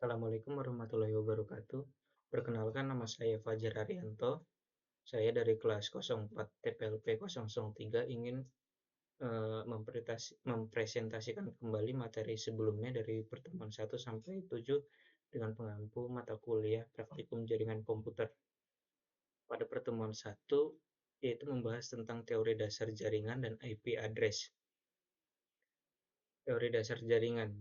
Assalamualaikum warahmatullahi wabarakatuh. Perkenalkan nama saya Fajar Arianto. Saya dari kelas 04 TPLP 003 ingin mempresentasikan kembali materi sebelumnya dari pertemuan 1 sampai 7 dengan pengampu mata kuliah praktikum jaringan komputer. Pada pertemuan 1 yaitu membahas tentang teori dasar jaringan dan IP address. Teori dasar jaringan.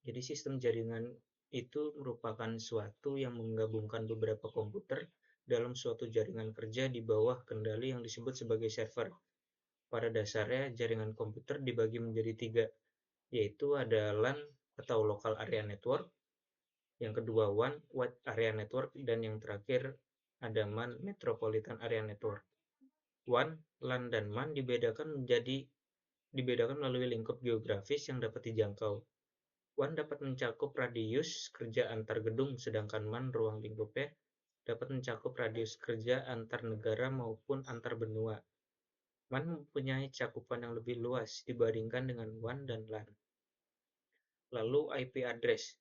Jadi sistem jaringan itu merupakan suatu yang menggabungkan beberapa komputer dalam suatu jaringan kerja di bawah kendali yang disebut sebagai server. Pada dasarnya, jaringan komputer dibagi menjadi 3, yaitu ada LAN atau Local Area Network, yang kedua WAN, Wide Area Network, dan yang terakhir ada MAN, Metropolitan Area Network. WAN, LAN, dan MAN dibedakan melalui lingkup geografis yang dapat dijangkau. WAN dapat mencakup radius kerja antar gedung, sedangkan MAN ruang lingkupnya dapat mencakup radius kerja antar negara maupun antar benua. MAN mempunyai cakupan yang lebih luas dibandingkan dengan WAN dan LAN. Lalu IP address,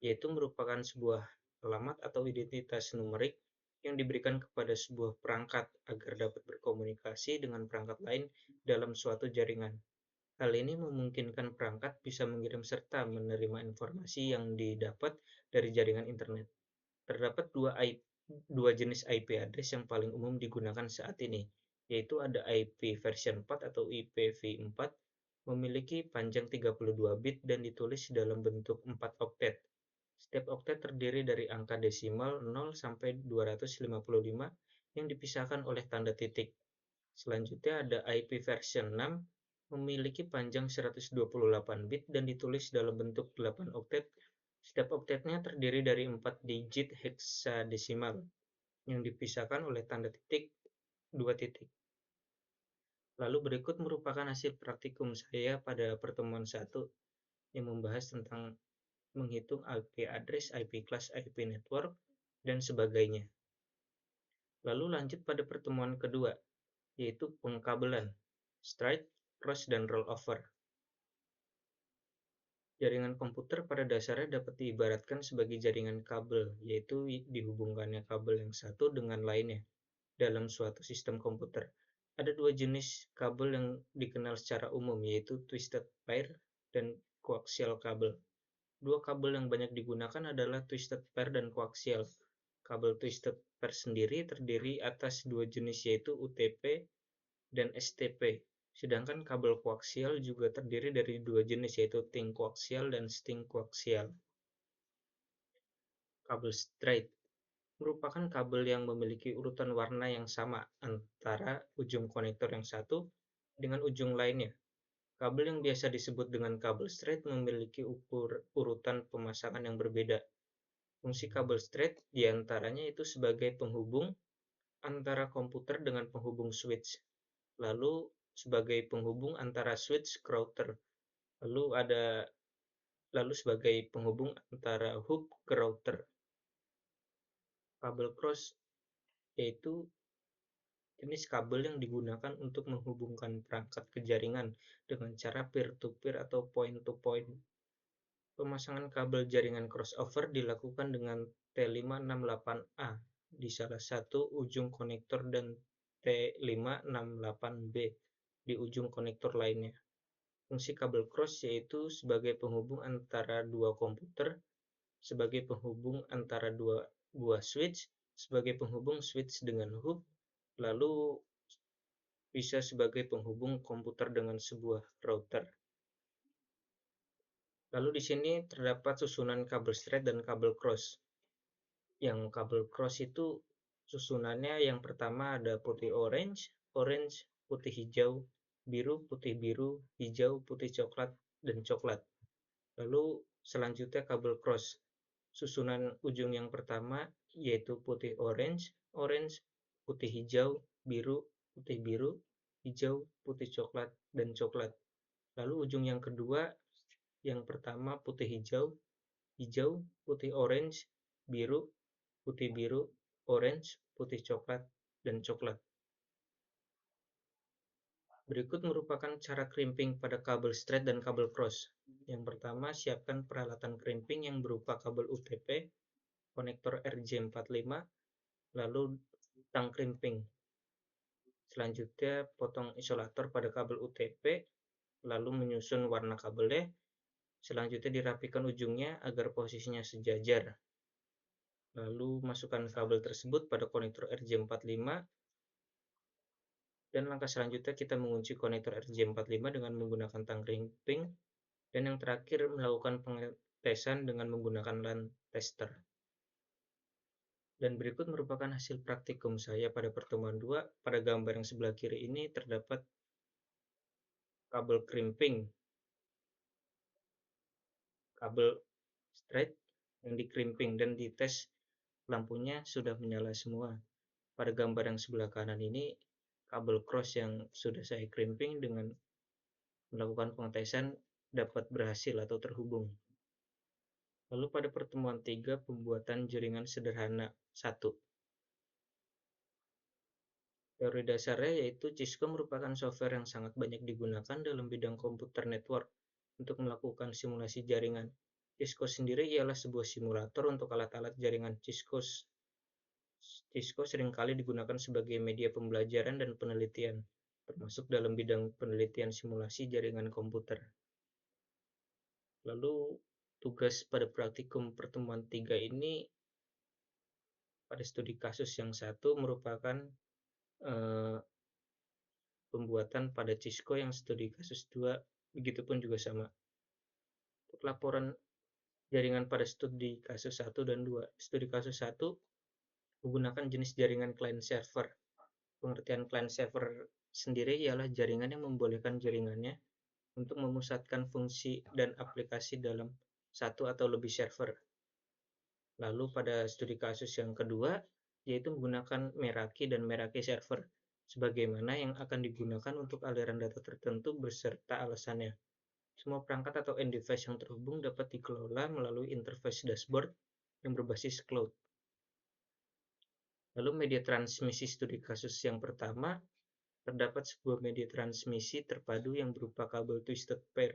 yaitu merupakan sebuah alamat atau identitas numerik yang diberikan kepada sebuah perangkat agar dapat berkomunikasi dengan perangkat lain dalam suatu jaringan. Hal ini memungkinkan perangkat bisa mengirim serta menerima informasi yang didapat dari jaringan internet. Terdapat dua jenis IP address yang paling umum digunakan saat ini, yaitu ada IP version 4 atau IPv4, memiliki panjang 32 bit dan ditulis dalam bentuk 4 oktet. Setiap oktet terdiri dari angka desimal 0 sampai 255 yang dipisahkan oleh tanda titik. Selanjutnya ada IP version 6, memiliki panjang 128 bit dan ditulis dalam bentuk 8 oktet. Setiap oktetnya terdiri dari 4 digit heksadesimal yang dipisahkan oleh tanda titik 2 titik. Lalu berikut merupakan hasil praktikum saya pada pertemuan 1 yang membahas tentang menghitung IP address, IP class, IP network, dan sebagainya. Lalu lanjut pada pertemuan kedua, yaitu pengkabelan, straight, cross, dan rollover. Jaringan komputer pada dasarnya dapat diibaratkan sebagai jaringan kabel, yaitu dihubungkannya kabel yang satu dengan lainnya dalam suatu sistem komputer. Ada dua jenis kabel yang dikenal secara umum, yaitu twisted pair dan coaxial kabel. Dua kabel yang banyak digunakan adalah twisted pair dan coaxial. Kabel twisted pair sendiri terdiri atas dua jenis, yaitu UTP dan STP. Sedangkan kabel koaksial juga terdiri dari dua jenis, yaitu thin koaksial dan string koaksial. Kabel straight merupakan kabel yang memiliki urutan warna yang sama antara ujung konektor yang satu dengan ujung lainnya. Kabel yang biasa disebut dengan kabel straight memiliki urutan pemasangan yang berbeda. Fungsi kabel straight diantaranya itu sebagai penghubung antara komputer dengan penghubung switch, lalu sebagai penghubung antara switch ke router, lalu sebagai penghubung antara hub ke router. Kabel cross yaitu jenis kabel yang digunakan untuk menghubungkan perangkat ke jaringan dengan cara peer-to-peer atau point-to-point. Pemasangan kabel jaringan crossover dilakukan dengan T568A di salah satu ujung konektor dan T568B di ujung konektor lainnya. Fungsi kabel cross yaitu sebagai penghubung antara dua komputer, sebagai penghubung antara dua buah switch, sebagai penghubung switch dengan hub, lalu bisa sebagai penghubung komputer dengan sebuah router. Lalu di sini terdapat susunan kabel straight dan kabel cross. Yang kabel cross itu susunannya yang pertama ada putih orange, orange, putih hijau, putih biru, hijau, putih coklat, dan coklat. Lalu selanjutnya kabel cross. Susunan ujung yang pertama yaitu putih orange, orange, putih hijau, putih biru, hijau, putih coklat, dan coklat. Lalu ujung yang kedua, yang pertama putih hijau, hijau, putih orange, putih biru, orange, putih coklat, dan coklat. Berikut merupakan cara crimping pada kabel straight dan kabel cross. Yang pertama, siapkan peralatan crimping yang berupa kabel UTP, konektor RJ45, lalu tang crimping. Selanjutnya, potong isolator pada kabel UTP, lalu menyusun warna kabelnya. Selanjutnya dirapikan ujungnya agar posisinya sejajar. Lalu masukkan kabel tersebut pada konektor RJ45. Dan langkah selanjutnya kita mengunci konektor RJ45 dengan menggunakan tang crimping. Dan yang terakhir, melakukan pengetesan dengan menggunakan LAN tester. Dan berikut merupakan hasil praktikum saya pada pertemuan 2. Pada gambar yang sebelah kiri ini terdapat kabel crimping, kabel straight yang di crimping dan dites lampunya sudah menyala semua. Pada gambar yang sebelah kanan ini kabel cross yang sudah saya crimping dengan melakukan pengetesan dapat berhasil atau terhubung. Lalu pada pertemuan 3, pembuatan jaringan sederhana 1. Teori dasarnya yaitu Cisco merupakan software yang sangat banyak digunakan dalam bidang komputer network untuk melakukan simulasi jaringan. Cisco sendiri ialah sebuah simulator untuk alat-alat jaringan. Cisco seringkali digunakan sebagai media pembelajaran dan penelitian, termasuk dalam bidang penelitian simulasi jaringan komputer. Lalu tugas pada praktikum pertemuan 3 ini pada studi kasus yang satu merupakan pembuatan pada Cisco yang studi kasus 2, begitupun juga sama. Untuk laporan jaringan pada studi kasus 1 dan 2. Studi kasus 1 menggunakan jenis jaringan client server. Pengertian client server sendiri ialah jaringan yang membolehkan jaringannya untuk memusatkan fungsi dan aplikasi dalam satu atau lebih server. Lalu pada studi kasus yang kedua, yaitu menggunakan Meraki dan Meraki server, sebagaimana yang akan digunakan untuk aliran data tertentu beserta alasannya. Semua perangkat atau end device yang terhubung dapat dikelola melalui interface dashboard yang berbasis cloud. Lalu media transmisi studi kasus yang pertama, terdapat sebuah media transmisi terpadu yang berupa kabel twisted pair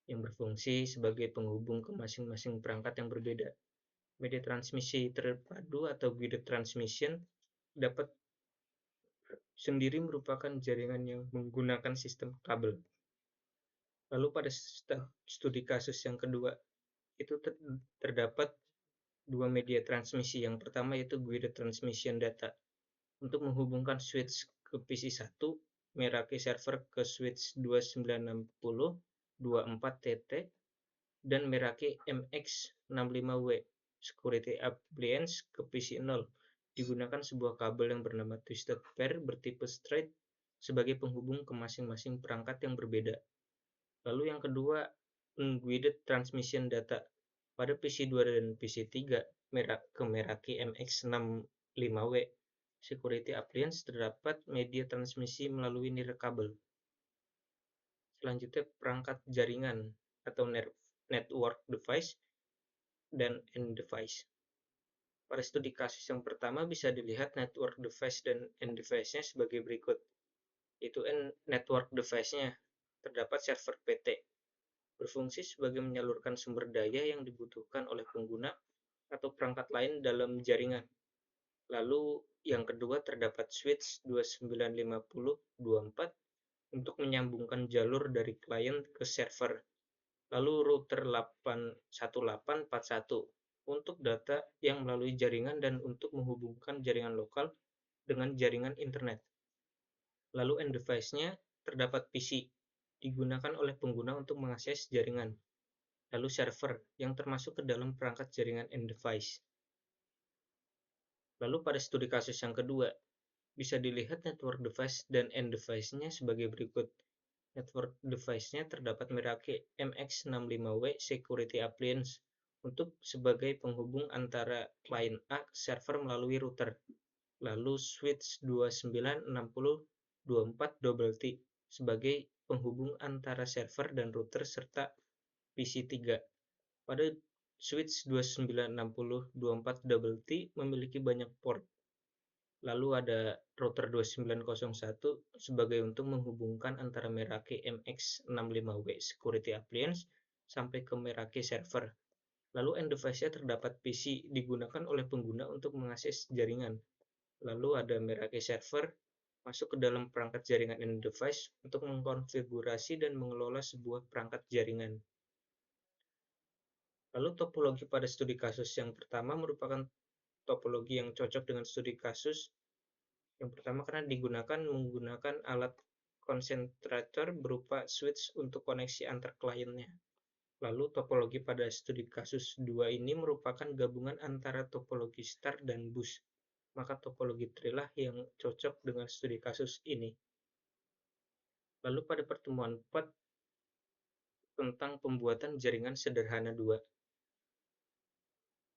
yang berfungsi sebagai penghubung ke masing-masing perangkat yang berbeda. Media transmisi terpadu atau guided transmission dapat sendiri merupakan jaringan yang menggunakan sistem kabel. Lalu pada studi kasus yang kedua, itu terdapat dua media transmisi. Yang pertama yaitu guided transmission data untuk menghubungkan switch ke PC1, Meraki server ke switch 2960-24TT, dan Meraki MX65W security appliance ke PC0. Digunakan sebuah kabel yang bernama twisted pair bertipe straight sebagai penghubung ke masing-masing perangkat yang berbeda. Lalu yang kedua, unguided transmission data. Pada PC2 dan PC3 ke Meraki MX65W security appliance terdapat media transmisi melalui nirkabel. Selanjutnya perangkat jaringan atau network device dan end device. Pada studi kasus yang pertama bisa dilihat network device dan end device-nya sebagai berikut. Yaitu network device-nya terdapat server PT, berfungsi sebagai menyalurkan sumber daya yang dibutuhkan oleh pengguna atau perangkat lain dalam jaringan. Lalu yang kedua terdapat switch 2950-24 untuk menyambungkan jalur dari klien ke server. Lalu router 1841 untuk data yang melalui jaringan dan untuk menghubungkan jaringan lokal dengan jaringan internet. Lalu end device-nya terdapat PC, digunakan oleh pengguna untuk mengakses jaringan. Lalu server, yang termasuk ke dalam perangkat jaringan end device. Lalu pada studi kasus yang kedua, bisa dilihat network device dan end device-nya sebagai berikut. Network device-nya terdapat Meraki MX65W security appliance untuk sebagai penghubung antara klien A ke server melalui router. Lalu switch 2960-24T sebagai penghubung antara server dan router serta PC3. Pada switch 2960-24T memiliki banyak port. Lalu ada router 2901 sebagai untuk menghubungkan antara Meraki MX65W Security Appliance sampai ke Meraki server. Lalu end device-nya terdapat PC digunakan oleh pengguna untuk mengakses jaringan. Lalu ada Meraki server masuk ke dalam perangkat jaringan end device untuk mengkonfigurasi dan mengelola sebuah perangkat jaringan. Lalu topologi pada studi kasus yang pertama merupakan topologi yang cocok dengan studi kasus. Yang pertama karena menggunakan alat konsentrator berupa switch untuk koneksi antar kliennya. Lalu topologi pada studi kasus 2 ini merupakan gabungan antara topologi star dan bus. Maka topologi trilah yang cocok dengan studi kasus ini. Lalu pada pertemuan 4 tentang pembuatan jaringan sederhana 2.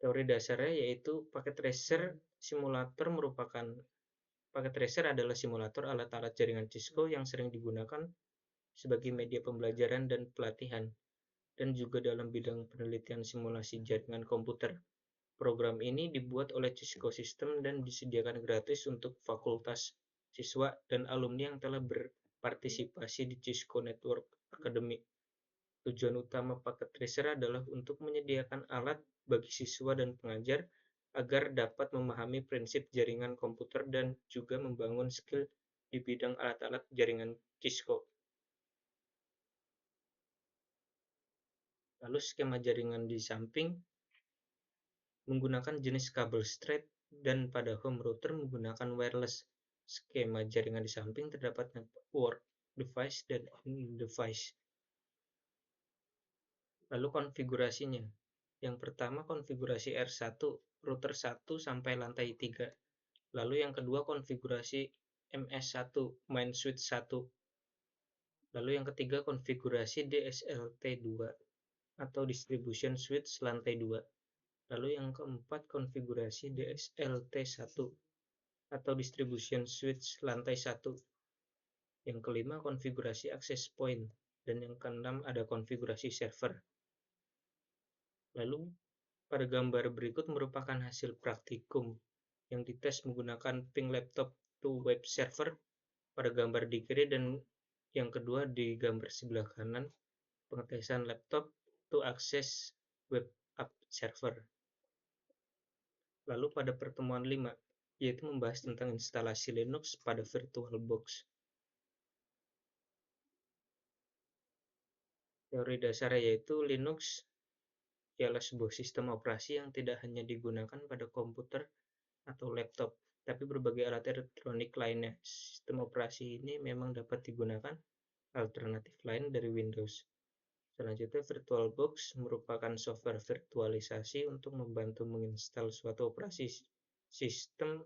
Teori dasarnya yaitu paket tracer simulator paket tracer adalah simulator alat-alat jaringan Cisco yang sering digunakan sebagai media pembelajaran dan pelatihan, dan juga dalam bidang penelitian simulasi jaringan komputer. Program ini dibuat oleh Cisco System dan disediakan gratis untuk fakultas, siswa, dan alumni yang telah berpartisipasi di Cisco Network Academy. Tujuan utama paket tracer adalah untuk menyediakan alat bagi siswa dan pengajar agar dapat memahami prinsip jaringan komputer dan juga membangun skill di bidang alat-alat jaringan Cisco. Lalu skema jaringan di samping menggunakan jenis kabel straight dan pada home router menggunakan wireless. Skema jaringan di samping terdapat network device dan end device. Lalu konfigurasinya. Yang pertama konfigurasi R1, router 1 sampai lantai 3. Lalu yang kedua konfigurasi MS1, main switch 1. Lalu yang ketiga konfigurasi DSLT2 atau distribution switch lantai 2. Lalu yang keempat konfigurasi DSLT1 atau distribution switch lantai 1. Yang kelima konfigurasi access point dan yang keenam ada konfigurasi server. Lalu pada gambar berikut merupakan hasil praktikum yang dites menggunakan ping laptop to web server pada gambar di kiri dan yang kedua di gambar sebelah kanan pengetesan laptop to access web app server. Lalu pada pertemuan 5 yaitu membahas tentang instalasi Linux pada VirtualBox. Teori dasarnya yaitu Linux ialah sebuah sistem operasi yang tidak hanya digunakan pada komputer atau laptop, tapi berbagai alat elektronik lainnya. Sistem operasi ini memang dapat digunakan alternatif lain dari Windows. Selanjutnya, VirtualBox merupakan software virtualisasi untuk membantu menginstal suatu operasi sistem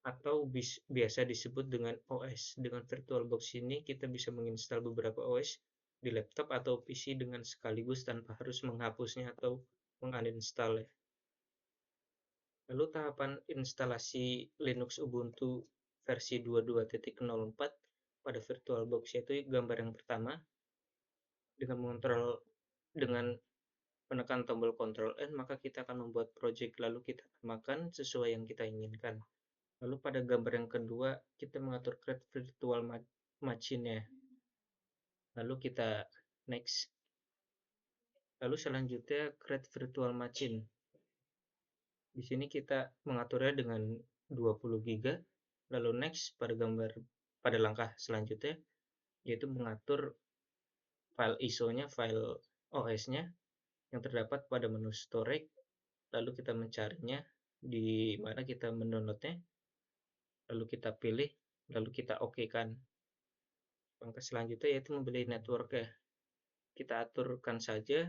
atau biasa disebut dengan OS. Dengan VirtualBox ini kita bisa menginstal beberapa OS di laptop atau PC dengan sekaligus tanpa harus menghapusnya atau menguninstall. Lalu tahapan instalasi Linux Ubuntu versi 22.04 pada VirtualBox yaitu gambar yang pertama dengan menekan tombol Ctrl N maka kita akan membuat project lalu kita namakan sesuai yang kita inginkan. Lalu pada gambar yang kedua kita mengatur create virtual machine-nya. Lalu kita next. Lalu selanjutnya create virtual machine. Di sini kita mengaturnya dengan 20 GB. Lalu next pada langkah selanjutnya yaitu mengatur file ISO-nya, file OS-nya yang terdapat pada menu storage. Lalu kita mencarinya di mana kita mendownloadnya. Lalu kita pilih, lalu kita oke-kan. Langkah selanjutnya yaitu memilih network ya. Kita aturkan saja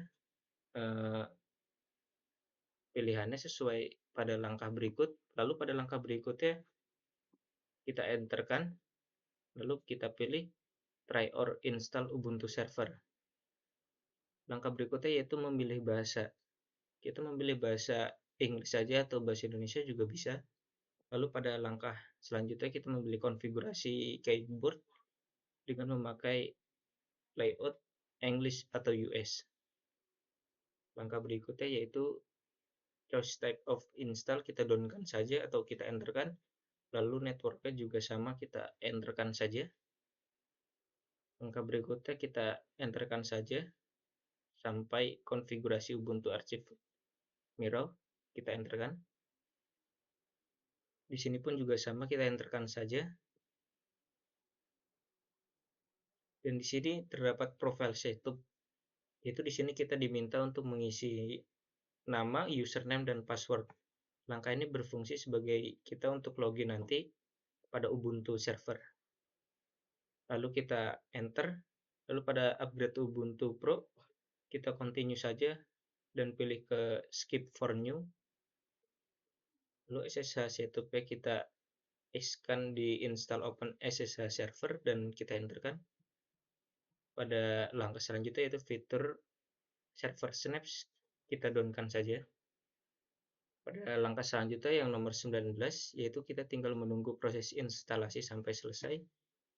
pilihannya sesuai pada langkah berikut. Lalu pada langkah berikutnya kita enterkan. Lalu kita pilih try or install Ubuntu server. Langkah berikutnya yaitu memilih bahasa. Kita memilih bahasa Inggris saja atau bahasa Indonesia juga bisa. Lalu pada langkah selanjutnya kita memilih konfigurasi keyboard dengan memakai layout English atau US. Langkah berikutnya yaitu choice type of install kita downkan saja atau kita enterkan, lalu networknya juga sama kita enterkan saja. Langkah berikutnya kita enterkan saja sampai konfigurasi Ubuntu Archive Miro, kita enterkan. Di sini pun juga sama, kita enterkan saja. Dan di sini terdapat profile setup, yaitu di sini kita diminta untuk mengisi nama, username, dan password. Langkah ini berfungsi sebagai kita untuk login nanti pada Ubuntu server. Lalu kita enter, lalu pada upgrade Ubuntu Pro, kita continue saja dan pilih ke skip for new. Lalu SSH setupnya kita iskan di install open SSH server dan kita enterkan. Pada langkah selanjutnya yaitu fitur server snaps, kita downkan saja. Pada langkah selanjutnya yang nomor 19, yaitu kita tinggal menunggu proses instalasi sampai selesai,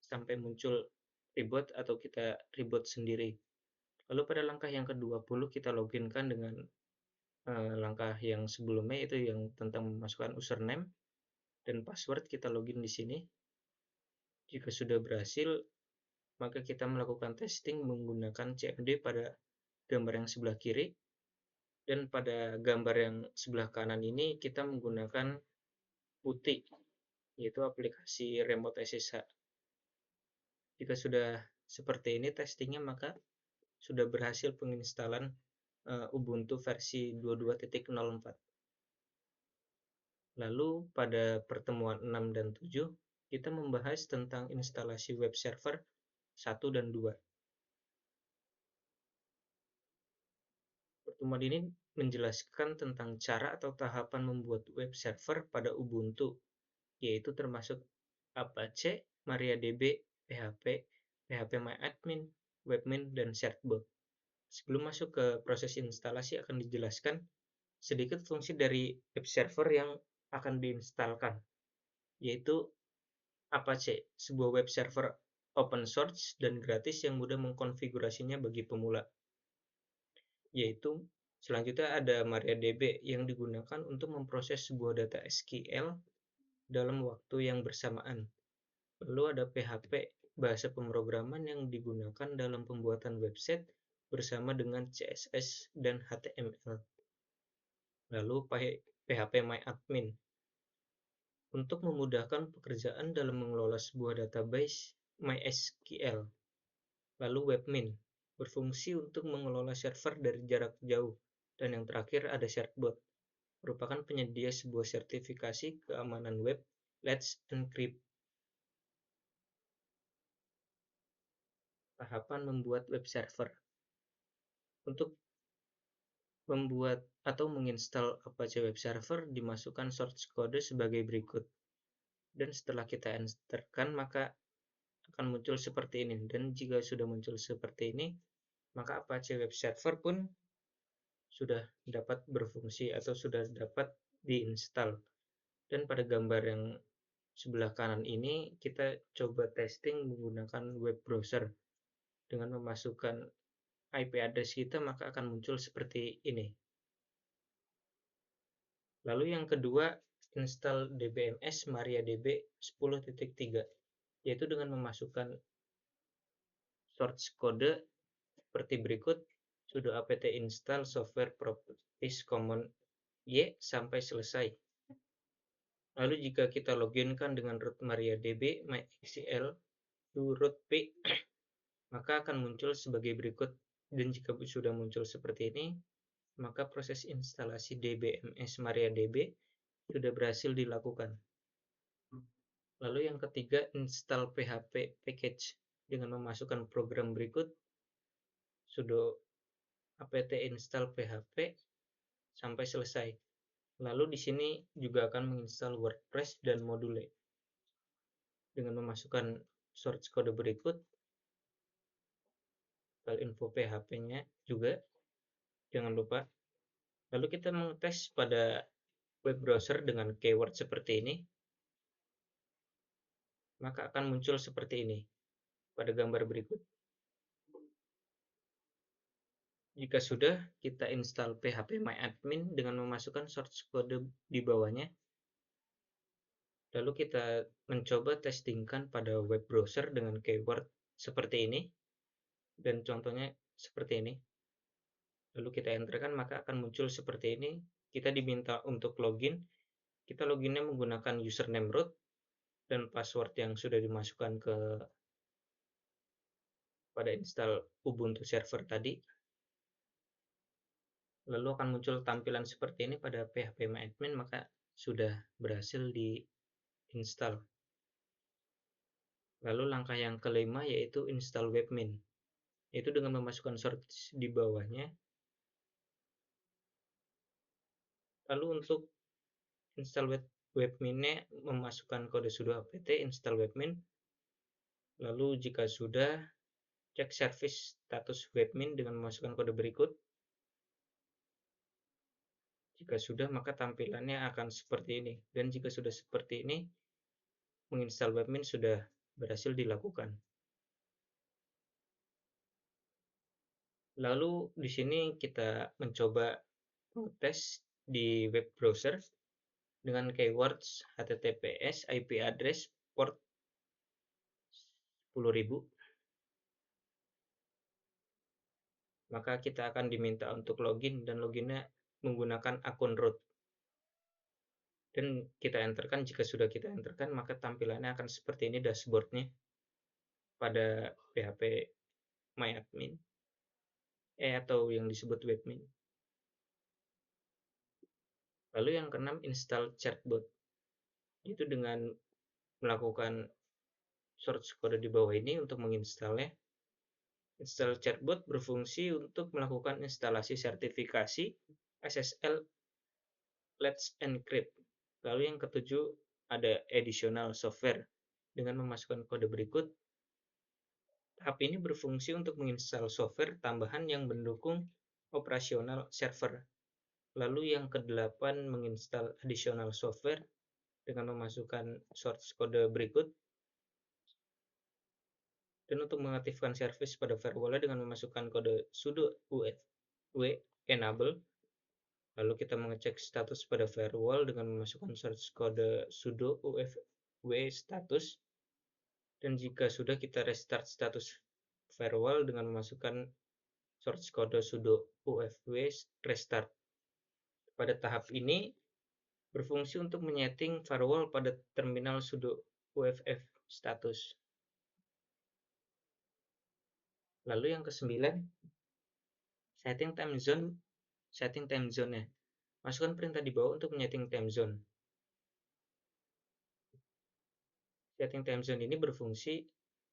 sampai muncul reboot atau kita reboot sendiri. Lalu pada langkah yang ke-20 kita loginkan dengan langkah yang sebelumnya, yaitu yang tentang memasukkan username dan password, kita login di sini. Jika sudah berhasil, maka kita melakukan testing menggunakan CMD pada gambar yang sebelah kiri, dan pada gambar yang sebelah kanan ini kita menggunakan putih, yaitu aplikasi remote SSH. Jika sudah seperti ini testingnya, maka sudah berhasil penginstalan Ubuntu versi 22.04. Lalu pada pertemuan 6 dan 7, kita membahas tentang instalasi web server 1 dan 2. Pertemuan ini menjelaskan tentang cara atau tahapan membuat web server pada Ubuntu, yaitu termasuk Apache, MariaDB, PHP, PHPMyAdmin, Webmin, dan Certbot. Sebelum masuk ke proses instalasi akan dijelaskan sedikit fungsi dari web server yang akan diinstalkan, yaitu Apache, sebuah web server open source dan gratis yang mudah mengkonfigurasinya bagi pemula. Yaitu selanjutnya ada MariaDB yang digunakan untuk memproses sebuah data SQL dalam waktu yang bersamaan. Lalu ada PHP, bahasa pemrograman yang digunakan dalam pembuatan website bersama dengan CSS dan HTML. Lalu PHPMyAdmin untuk memudahkan pekerjaan dalam mengelola sebuah database MySQL. Lalu Webmin berfungsi untuk mengelola server dari jarak jauh. Dan yang terakhir ada Certbot, merupakan penyedia sebuah sertifikasi keamanan web Let's Encrypt. Tahapan membuat web server. Untuk membuat atau menginstal Apache Web Server, dimasukkan source code sebagai berikut. Dan setelah kita enterkan, maka akan muncul seperti ini. Dan jika sudah muncul seperti ini, maka Apache Web Server pun sudah dapat berfungsi atau sudah dapat diinstal. Dan pada gambar yang sebelah kanan ini kita coba testing menggunakan web browser. Dengan memasukkan IP address kita, maka akan muncul seperti ini. Lalu yang kedua, install DBMS MariaDB 10.3, yaitu dengan memasukkan source code seperti berikut: sudo apt install software properties common y sampai selesai. Lalu jika kita loginkan dengan root MariaDB MySQL to root p, maka akan muncul sebagai berikut. Dan jika sudah muncul seperti ini, maka proses instalasi DBMS MariaDB sudah berhasil dilakukan. Lalu yang ketiga, install PHP package dengan memasukkan program berikut: sudo apt install php sampai selesai. Lalu di sini juga akan menginstal WordPress dan module dengan memasukkan source code berikut, file info PHP-nya juga jangan lupa. Lalu kita mengetes pada web browser dengan keyword seperti ini, maka akan muncul seperti ini pada gambar berikut. Jika sudah, kita install phpMyAdmin dengan memasukkan source kode di bawahnya, lalu kita mencoba testingkan pada web browser dengan keyword seperti ini, dan contohnya seperti ini. Lalu kita enterkan, maka akan muncul seperti ini. Kita diminta untuk login. Kita loginnya menggunakan username root dan password yang sudah dimasukkan pada install Ubuntu server tadi. Lalu akan muncul tampilan seperti ini pada phpMyAdmin, maka sudah berhasil diinstal. Lalu langkah yang kelima yaitu install webmin, yaitu dengan memasukkan source di bawahnya. Lalu untuk install webminnya memasukkan kode sudo apt install webmin. Lalu jika sudah, cek service status webmin dengan memasukkan kode berikut. Jika sudah, maka tampilannya akan seperti ini. Dan jika sudah seperti ini, menginstal webmin sudah berhasil dilakukan. Lalu di sini kita mencoba tes di web browser dengan keywords https IP address port 10.000. Maka kita akan diminta untuk login, dan loginnya menggunakan akun root. Dan kita enterkan. Jika sudah kita enterkan, maka tampilannya akan seperti ini dashboardnya pada PHP MyAdmin atau yang disebut webmin. Lalu yang keenam, install chatbot, itu dengan melakukan source kode di bawah ini untuk menginstalnya. Install chatbot berfungsi untuk melakukan instalasi sertifikasi SSL Let's Encrypt. Lalu yang ketujuh, ada additional software dengan memasukkan kode berikut. Tahap ini berfungsi untuk menginstal software tambahan yang mendukung operasional server. Lalu yang kedelapan, menginstal additional software dengan memasukkan source kode berikut. Dan untuk mengaktifkan service pada firewall dengan memasukkan kode sudo ufw enable. Lalu kita mengecek status pada firewall dengan memasukkan source kode sudo ufw status. Dan jika sudah, kita restart status firewall dengan memasukkan source kode sudo ufw restart. Pada tahap ini berfungsi untuk menyeting firewall pada terminal sudo uff status. Lalu yang kesembilan, setting time zone-nya. Masukkan perintah di bawah untuk menyeting time zone. Setting time zone ini berfungsi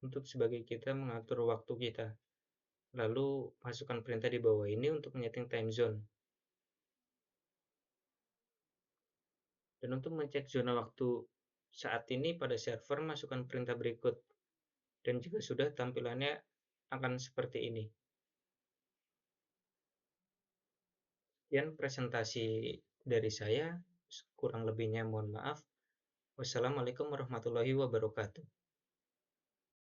untuk sebagai kita mengatur waktu kita. Lalu masukkan perintah di bawah ini untuk menyeting time zone. Dan untuk mengecek zona waktu saat ini pada server, masukkan perintah berikut. Dan jika sudah, tampilannya akan seperti ini. Sekian presentasi dari saya, kurang lebihnya mohon maaf. Wassalamualaikum warahmatullahi wabarakatuh.